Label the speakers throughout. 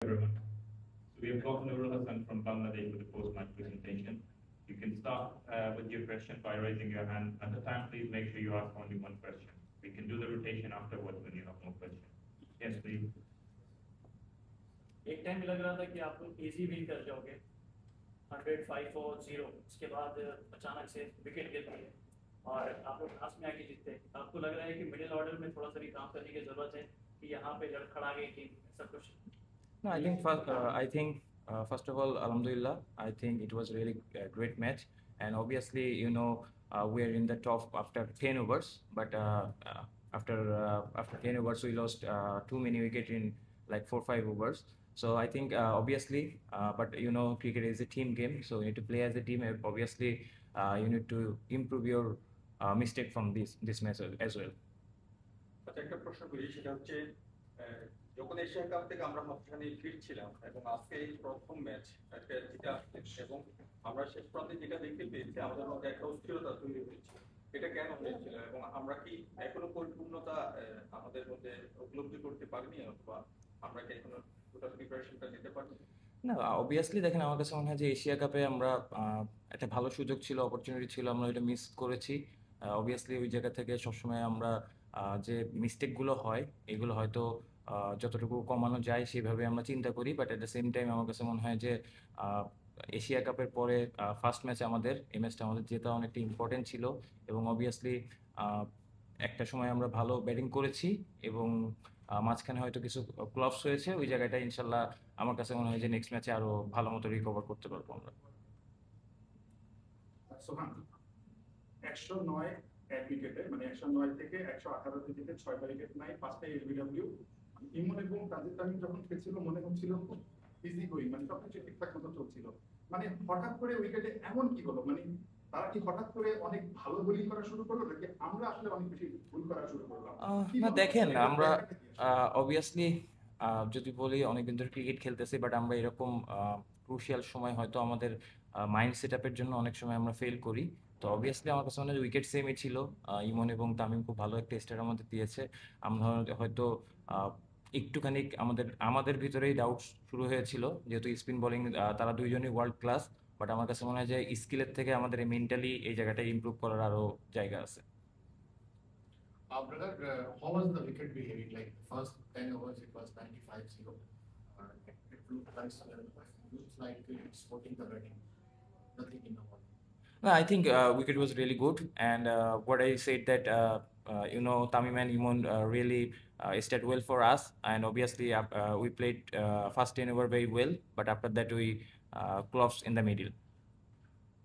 Speaker 1: Everyone. So we have got Nurul Hassan from Bangladesh with the post-match presentation. You can start with your question by raising your hand. At the time, please make sure you ask only one question. We can do the rotation afterwards when you have more questions. Yes, please.
Speaker 2: एक time लग रहा था कि आप लोग easy win कर जाओगे 105 और 0 उसके बाद अचानक से विकेट गिरती है और आप लोग लास्ट में आके जीतते हैं। आपको लग रहा है कि मिडिल ऑर्डर में थोड़ा सा भी काम करने की जरूरत है कि यहाँ पे लड़खड़ा गई टीम सब कुछ?
Speaker 3: No, I think first of all, Alhamdulillah, I think it was really a great match, and obviously, we are in the top after 10 overs, but after 10 overs, we lost too many wickets in like 4-5 overs. So I think obviously, but cricket is a team game, so you need to play as a team. Obviously, you need to improve your mistake from this match as well.
Speaker 4: আচ্ছা, একটা প্রশ্ন করি, সেটা হচ্ছে যখন Asia cup থেকে আমরা হাফখানি ফিরছিলাম এবং আজকে এই প্রথম ম্যাচ একটা জিতে আসছে এবং আমরা শেষ প্রান্তে যেটা দেখতে পেয়েছি আমাদের মধ্যে একটা অস্থিরতা তৈরি হয়েছে, এটা কেন হয়েছিল এবং আমরা কি এখনো পরিপূর্ণতা আমাদের মধ্যে উপলব্ধি করতে পারিনি অথবা আমরা কি এখনো টোটাল প্রিপারেশনটা নিতে পারিনি?
Speaker 3: না, অবভিয়াসলি দেখেন, আমার কাছে মনে হয় যে এশিয়া কাপে আমরা একটা ভালো সুযোগ ছিল, অপরচুনিটি ছিল, আমরা এটা মিস করেছি। অবভিয়াসলি ওই জায়গা থেকে সবসময় আমরা যে মিস্টেকগুলো হয় এগুলো হয়তো যতটুকু কমানো যায় সেভাবে আমরা চিন্তা করি, but at the same time আমার কাছে মনে হয় যে এশিয়া কাপের পরে ফার্স্ট ম্যাচ এই ম্যাচটা আমাদের জেতা অনেকটা ইম্পর্টেন্ট ছিল এবং অবভিয়াসলি একটা সময় আমরা ভালো ব্যাটিং করেছি এবং মাঝখানে হয়তো কিছু ক্লাবস হয়েছে, ওই জায়গাটা ইনশাল্লাহ আমার কাছে মনে হয় যে নেক্সট ম্যাচে আরো ভালো মতো রিকভার করতে পারবো আমরা।
Speaker 5: সোহান 109 এক উইকেটে, মানে 109 থেকে 118 উইকেটে 6টা উইকেট নাই, 5টা এলবিডব্লিউ। ইমন এবং তাজিদ তামিম যখন খেলছিল মনে হচ্ছিল খুব ইজি গোয়িং, মানে সবকিছু ঠিকঠাক মতো চলছিল। মানে হঠাৎ করে উইকেটে এমন কি হলো? মানে তারা কি হঠাৎ করে অনেক ভালো বোলিং করা শুরু করলো নাকি আমরা আসলে অনেক বেশি ভুল করা শুরু করলাম?
Speaker 3: না দেখেন, আমরা অবভিয়াসলি যদি বলি অনেকদিন ধরে ক্রিকেট খেলতেছি, বাট আমরা এরকম ক্রুশিয়াল সময় হয়তো আমাদের মাইন্ড সেট আপের জন্য অনেক সময় আমরা ফেল করি। তো অবভিয়াসলি আমার কাছে মনে হয় উইকেট সেমই ছিল, ইমন এবং তামিম খুব ভালো একটা স্টার আমাদের দিয়েছে। আমরা হয়তো একটুখানি আমাদের ভিতরেই ডাউট শুরু হয়েছিল, যেহেতু স্পিন বোলিং তারা দুইজনই ওয়ার্ল্ড ক্লাস, বাট আমার কাছে মনে হয় যে স্কিলের থেকে আমাদের মেন্টালি এই জায়গাটা ইমপ্রুভ করার আরো জায়গা আছে।
Speaker 6: Brother, how was the wicket behaving? Like the first 10 overs, it was 95-0. It looks like it's supporting the batting. Nothing in the ball.
Speaker 3: No, I think wicket was really good, and what I said that Tamim and Imon really stayed well for us, and obviously we played first 10 over very well, but after that we collapsed in the middle.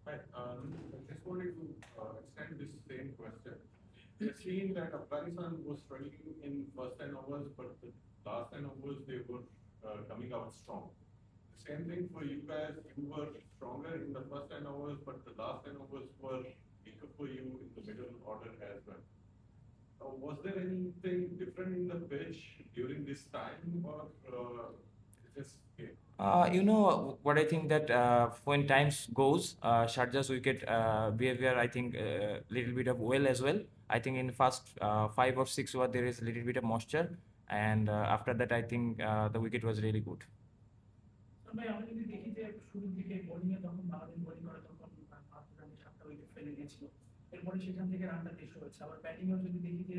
Speaker 7: Right. I just wanted to extend this same question. We've seen that Afghanistan was struggling in first 10 overs, but the last 10 overs they were coming out strong. The same thing for you guys. You were stronger in the first 10 overs, but the last 10 overs were weaker for you in the middle order as well. Was there anything different in the pitch during this time, or just okay?
Speaker 3: What I think that when times goes, Sharjah's wicket behavior, I think little bit of well as well. I think in first 5 or 6 overs there is a little bit of moisture, and after that I think the wicket was really good.
Speaker 2: ভাই আমরা যদি দেখি যে শুরুর দিকে bowling এ যখন Bangladesh bowling করে তখন 5 রানে 7টা উইকেট ফেলে গিয়েছিল, এরপরে সেখান থেকে রানটা বেশি হয়েছে। আবার ব্যাটিং এও যদি দেখি যে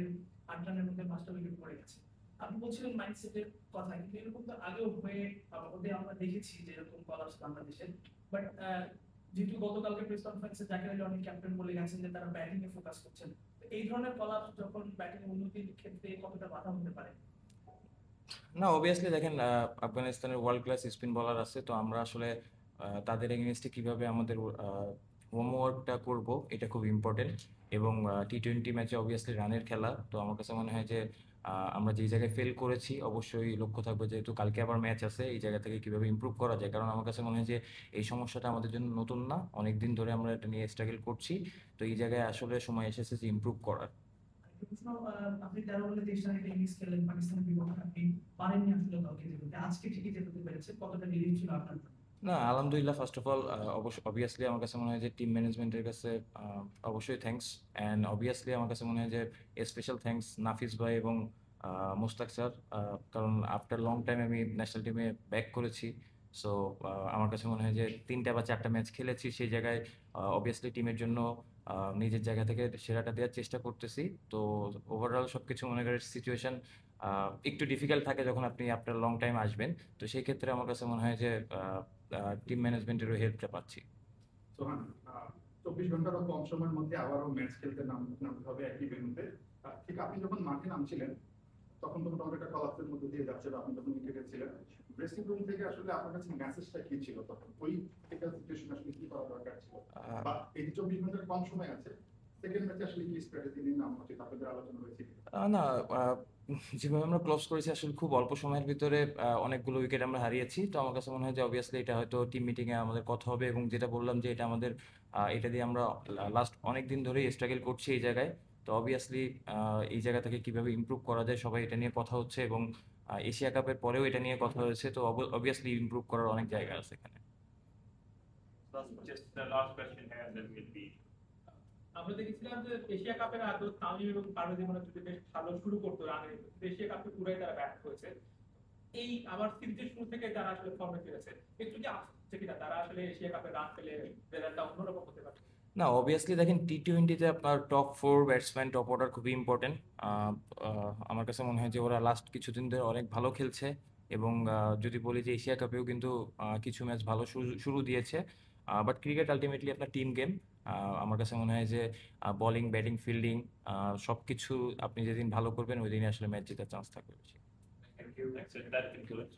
Speaker 2: 8 রানের মধ্যে 5টা উইকেট পড়ে গেছে। আপনি বলছিলেন মাইন্ডসেটের কথা, কিন্তু এরকম তো আগেও হয়ে আমরা দেখেছি যে এরকম কলাপস বাংলাদেশের। বাট যেহেতু গতকালকে প্রেস কনফারেন্সে জাকির আলী অনেক ক্যাপ্টেন বলে গেছেন যে তারা ব্যাটিং এ ফোকাস করছেন, তো এই ধরনের কলাপস যখন ব্যাটিং এর উন্নতির ক্ষেত্রে কতটা বাধা হতে পারে?
Speaker 3: না, অবভিয়াসলি দেখেন, আফগানিস্তানের ওয়ার্ল্ড ক্লাস স্পিন বলার আছে, তো আমরা আসলে তাদের এগেনস্টে কিভাবে আমাদের হোমওয়ার্কটা করব এটা খুব ইম্পর্টেন্ট। এবং টি-20 ম্যাচে অবভিয়াসলি রানের খেলা, তো আমার কাছে মনে হয় যে আমরা যে জায়গায় ফেল করেছি অবশ্যই লক্ষ্য থাকবে, যেহেতু কালকে আবার ম্যাচ আছে, এই জায়গা থেকে কিভাবে ইমপ্রুভ করা যায়। কারণ আমার কাছে মনে হয় যে এই সমস্যাটা আমাদের জন্য নতুন না, অনেকদিন ধরে আমরা এটা নিয়ে স্ট্রাগল করছি, তো এই জায়গায় আসলে সময় এসেছে যে ইমপ্রুভ করার।
Speaker 2: আপনি 13 বলে 23 রানের ইনিংস খেলেন পাকিস্তানের বিপক্ষে, আপনি পারেননি আসলে কাউকে যেতে, আজকে ঠিকই যেতে পেরেছে, কতটা রিলিফ ছিল আপনার?
Speaker 3: না, আলহামদুলিল্লাহ, ফার্স্ট অফ অল অবভিয়াসলি আমার কাছে মনে হয় যে টিম ম্যানেজমেন্টের কাছে অবশ্যই থ্যাঙ্কস, অ্যান্ড অবভিয়াসলি আমার কাছে মনে হয় যে স্পেশাল থ্যাঙ্কস নাফিস ভাই এবং মুস্তাক স্যার, কারণ আফটার লং টাইম আমি ন্যাশনাল টিমে ব্যাক করেছি। সো আমার কাছে মনে হয় যে 3টা বা 4টা ম্যাচ খেলেছি, সেই জায়গায় অবভিয়াসলি টিমের জন্য নিজের জায়গা থেকে সেরাটা দেওয়ার চেষ্টা করতেছি। তো ওভারঅল সব কিছু মনে করেন সিচুয়েশন একটু ডিফিকাল্ট থাকে যখন আপনি আফটার লং টাইম আসবেন। তো সেই ক্ষেত্রে আমার কাছে মনে হয় যে টিম ম্যানেজমেন্টেরও হেল্পটা পাচ্ছি।
Speaker 5: সোহান, 24 ঘন্টারও কম সময়ের মধ্যে আবারও ম্যাচ খেলতে নামতে হবে একই ভেন্যুতে। ঠিক আপনি যখন মাঠে নামছিলেন তখন তো মোটামুটি একটা কলাপসের মধ্যে দিয়ে যাচ্ছিল, আপনি যখন উইকেটে ছিলেন। ড্রেসিং রুম থেকে আসলে আপনার কাছে মেসেজটা কি ছিল তখন, ওই ক্রিটিক্যাল সিচুয়েশন আসলে কি করা দরকার ছিল? বা এই যে 24 ঘন্টার কম সময় আছে, সেকেন্ড ম্যাচে আসলে কি স্ট্র্যাটেজি নিয়ে নামা উচিত, আপনাদের আলোচনা হয়েছে?
Speaker 3: না, যেভাবে আমরা ক্লোজ করেছি আসলে খুব অল্প সময়ের ভিতরে অনেকগুলো উইকেট আমরা হারিয়েছি। তো আমার কাছে মনে হয় যে অবভিয়াসলি এটা হয়তো টিম মিটিং এ আমাদের কথা হবে, এবং যেটা বললাম যে এটা আমাদের এটা দিয়ে আমরা লাস্ট অনেক দিন ধরেই স্ট্রাগল করছি এই জায়গায়। তো অবভিয়াসলি এই জায়গা থেকে কিভাবে ইমপ্রুভ করা যায় সবাই এটা নিয়ে কথা হচ্ছে, এবং এশিয়া কাপের পরেও এটা নিয়ে কথা হয়েছে। তো অবভিয়াসলি ইমপ্রুভ করার অনেক জায়গা আছে এখানে।
Speaker 1: Just the last question here, and then we'll be.
Speaker 2: আমরা দেখেছিলাম যে এশিয়া কাপের আগে তামিম এবং পারভেজ মনে যদি বেশ ভালো শুরু করতো রানে, এশিয়া কাপে পুরাই তারা ব্যর্থ হয়েছে। এই আবার সিরিজের শুরু থেকে তারা আসলে ফর্মে ফিরেছে, একটু কি আসছে কিনা তারা আসলে এশিয়া কাপে রান পেলে রেজাল্টটা অন্যরকম হতে পারে?
Speaker 3: না, অবভিয়াসলি দেখেন টি-20তে আপনার টপ 4 ব্যাটসম্যান, টপ অর্ডার খুবই ইম্পর্টেন্ট। আমার কাছে মনে হয় যে ওরা লাস্ট কিছুদিন ধরে অনেক ভালো খেলছে, এবং যদি বলি যে এশিয়া কাপেও কিন্তু কিছু ম্যাচ ভালো শুরু দিয়েছে। বাট ক্রিকেট আলটিমেটলি আপনার টিম গেম। আমার কাছে মনে হয় যে বোলিং, ব্যাটিং, ফিল্ডিং সব কিছু আপনি যেদিন ভালো করবেন ওই দিনই আসলে ম্যাচ জেতার চান্স থাকবে বেশি।
Speaker 1: Thank you. That concludes